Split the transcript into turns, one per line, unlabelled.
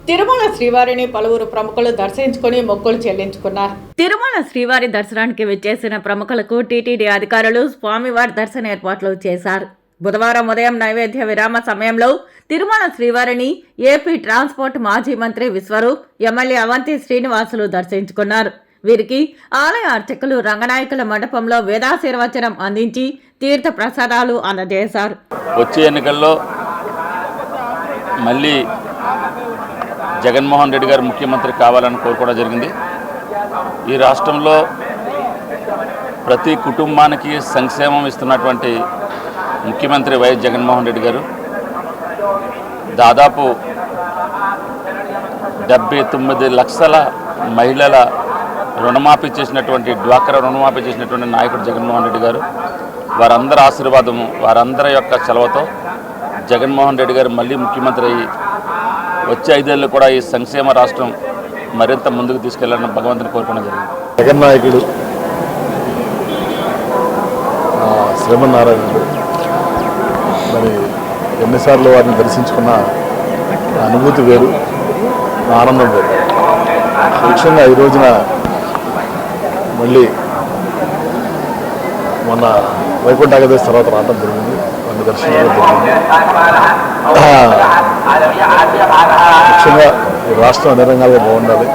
తిరుమల శ్రీవారిని పలువురు ప్రముఖులు దర్శించుకుని మొక్కులు చెల్లించుకున్నారు. తిరుమల శ్రీవారి దర్శనానికి విచ్చేసిన ప్రముఖులకు టీటీడీ అధికారులు స్వామివారి దర్శన ఏర్పాట్లు చేశారు. బుధవారం ఉదయం నైవేద్య విరామ సమయంలో తిరుమల శ్రీవారిని ఏపీ ట్రాన్స్పోర్ట్ మాజీ మంత్రి విశ్వరూప్, ఎమ్మెల్యే అవంతి శ్రీనివాసులు దర్శించుకున్నారు. వీరికి ఆలయ అర్చకులు రంగనాయకుల మండపంలో వేదాశీర్వచనం అందించి తీర్థ ప్రసాదాలు అందజేశారు.
వచ్చే ఎన్నికల్లో మళ్ళీ జగన్మోహన్ రెడ్డి గారు ముఖ్యమంత్రి కావాలని కోరుకోవడం జరిగింది. ఈ రాష్ట్రంలో ప్రతి కుటుంబానికి సంక్షేమం ఇస్తున్నటువంటి ముఖ్యమంత్రి వైఎస్ జగన్మోహన్ రెడ్డి గారు దాదాపు 79 లక్షల మహిళల రుణమాఫీ చేసినటువంటి డ్వాక్రా రుణమాఫీ చేసినటువంటి నాయకుడు జగన్మోహన్ రెడ్డి గారు, వారందరి ఆశీర్వాదము, వారందరి యొక్క చలవతో జగన్మోహన్ రెడ్డి గారు మళ్ళీ ముఖ్యమంత్రి అయ్యి వచ్చే 5 ఏళ్ళు కూడా ఈ సంక్షేమ రాష్ట్రం మరింత ముందుకు తీసుకెళ్లాలని భగవంతుని కోరుకోవడం జరిగింది.
జగన్ నాయకుడు శ్రీమన్నారాయణుడు మరి ఎన్నిసార్లు వారిని దర్శించుకున్న అనుభూతి వేరు, ఆనందం వేరు. ముఖ్యంగా ఈ రోజున మళ్ళీ మొన్న వైకుంఠ ఏకాదశి తర్వాత రావడం జరిగింది, వారిని దర్శించడం జరిగింది. ముఖ్యంగా ఈ రాష్ట్రం అన్ని రంగాలుగా బాగుండాలి,